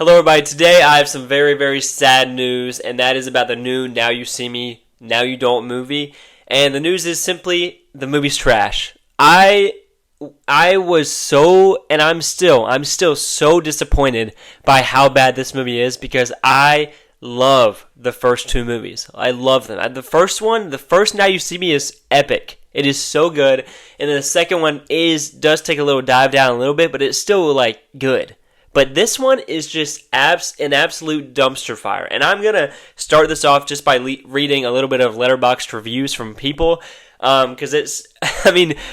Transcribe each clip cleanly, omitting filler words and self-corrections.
Hello, everybody. Today I have some very, very sad news, and that is about the new Now You See Me, Now You Don't movie. And the news is simply the movie's trash. I was so, and I'm still so disappointed by how bad this movie is because I love the first two movies. I love them. The first Now You See Me is epic. It is so good, and then the second one does take a little dive down a little bit, but it's still like good. But this one is just an absolute dumpster fire. And I'm going to start this off just by reading a little bit of Letterboxd reviews from people. Because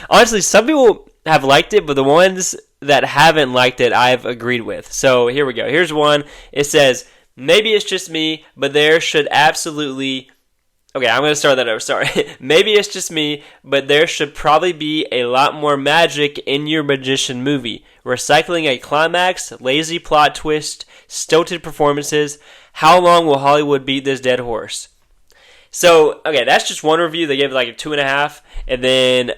honestly, some people have liked it, but the ones that haven't liked it, I've agreed with. So here we go. Here's one. It says, maybe it's just me, but there should absolutely... Okay, I'm going to start that over. Sorry. Maybe it's just me, but there should probably be a lot more magic in your magician movie. Recycling a climax, lazy plot twist, stilted performances. How long will Hollywood beat this dead horse? So, okay, that's just one review. They gave it like a 2.5. And then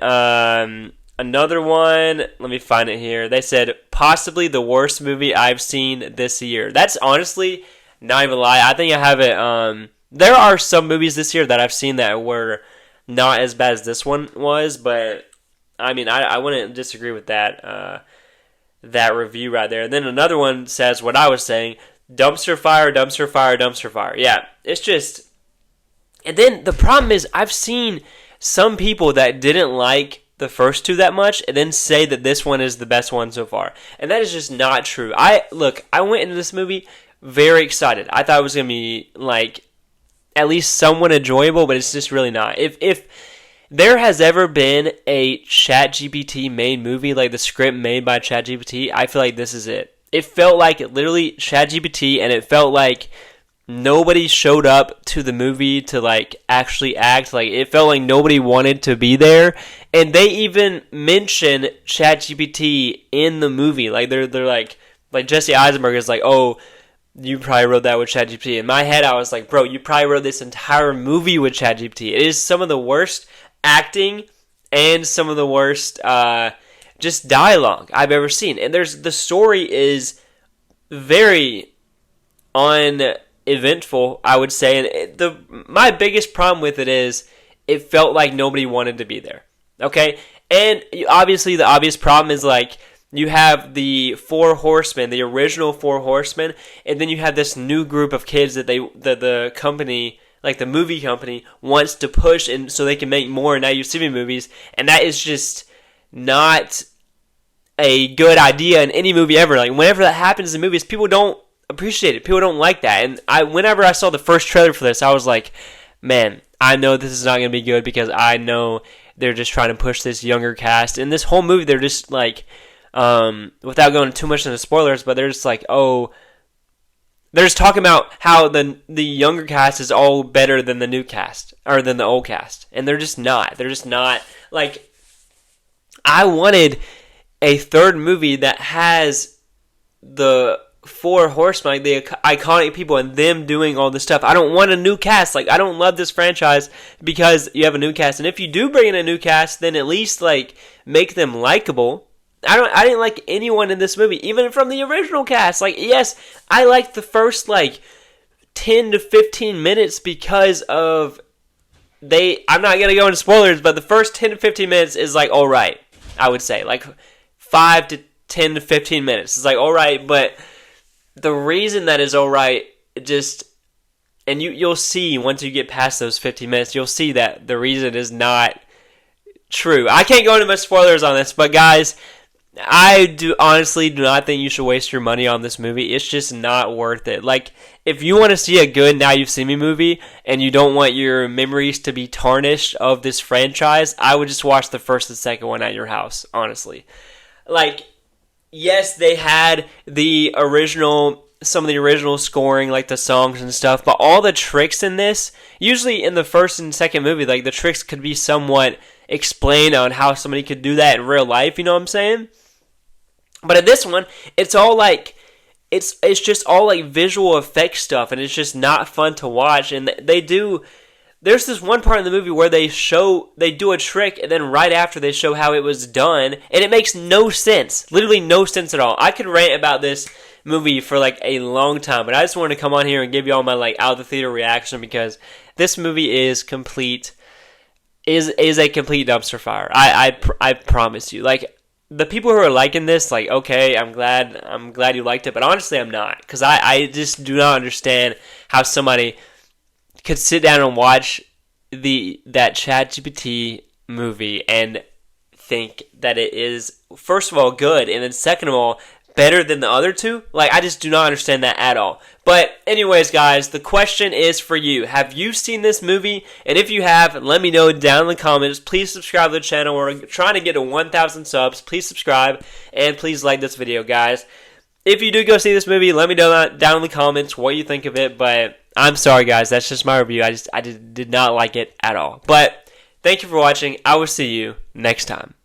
another one, let me find it here. They said, possibly the worst movie I've seen this year. That's honestly, not even a lie. I think I have it... There are some movies this year that I've seen that were not as bad as this one was, but I mean, I wouldn't disagree with that review right there. And then another one says what I was saying, dumpster fire, dumpster fire, dumpster fire. Yeah, it's just... And then the problem is I've seen some people that didn't like the first two that much and then say that this one is the best one so far. And that is just not true. I went into this movie very excited. I thought it was going to be like... at least somewhat enjoyable, but it's just really not. If there has ever been a ChatGPT made movie, like the script made by ChatGPT, I feel like this is it. It felt like literally ChatGPT, and it felt like nobody showed up to the movie to like actually act. Like it felt like nobody wanted to be there, and they even mention ChatGPT in the movie. Like they're like Jesse Eisenberg is like, oh, you probably wrote that with ChatGPT. In my head, I was like, bro, you probably wrote this entire movie with ChatGPT. It is some of the worst acting and some of the worst just dialogue I've ever seen. And the story is very uneventful, I would say. And my biggest problem with it is it felt like nobody wanted to be there. Okay? And obviously, the obvious problem is like, you have the Four Horsemen, the original Four Horsemen, and then you have this new group of kids that the company, like the movie company, wants to push and so they can make more Now You See Me movies, and that is just not a good idea in any movie ever. Like whenever that happens in movies, people don't appreciate it. People don't like that. And whenever I saw the first trailer for this, I was like, man, I know this is not going to be good because I know they're just trying to push this younger cast. And this whole movie, they're just like... without going too much into spoilers, but they're just like, oh, they're just talking about how the younger cast is all better than the new cast, or than the old cast, and they're just not, like, I wanted a third movie that has the Four Horsemen, like the iconic people, and them doing all this stuff. I don't want a new cast. Like, I don't love this franchise because you have a new cast, and if you do bring in a new cast, then at least, like, make them likable. I didn't like anyone in this movie, even from the original cast. Like, yes, I liked the first, like, 10 to 15 minutes because of I'm not going to go into spoilers, but the first 10 to 15 minutes is, like, alright, I would say. Like, 5 to 10 to 15 minutes is, like, alright, but the reason that is alright, and you'll see once you get past those 15 minutes, you'll see that the reason is not true. I can't go into much spoilers on this, but guys... I honestly do not think you should waste your money on this movie. It's just not worth it. Like, if you want to see a good Now You've Seen Me movie and you don't want your memories to be tarnished of this franchise, I would just watch the first and second one at your house, honestly. Like, yes, they had some of the original scoring, like the songs and stuff, but all the tricks in this, usually in the first and second movie, like the tricks could be somewhat explained on how somebody could do that in real life, you know what I'm saying? But in this one, it's all like, it's just all like visual effect stuff, and it's just not fun to watch. And there's this one part in the movie where they do a trick, and then right after they show how it was done, and it makes no sense, literally no sense at all. I could rant about this movie for like a long time, but I just wanted to come on here and give you all my like out of the theater reaction because this movie is a complete dumpster fire. I promise you. Like the people who are liking this, like okay, I'm glad you liked it, but honestly, I'm not because I just do not understand how somebody could sit down and watch that ChatGPT movie and think that it is first of all good and then second of all better than the other two. Like I just do not understand that at all. But anyways guys, the question is for you. Have you seen this movie? And if you have, let me know down in the comments. Please subscribe to the channel. We're trying to get to 1,000 subs. Please subscribe and please like this video guys. If you do go see this movie, let me know down in the comments what you think of it. But I'm sorry guys, that's just my review. I did not like it at all. But thank you for watching. I will see you next time.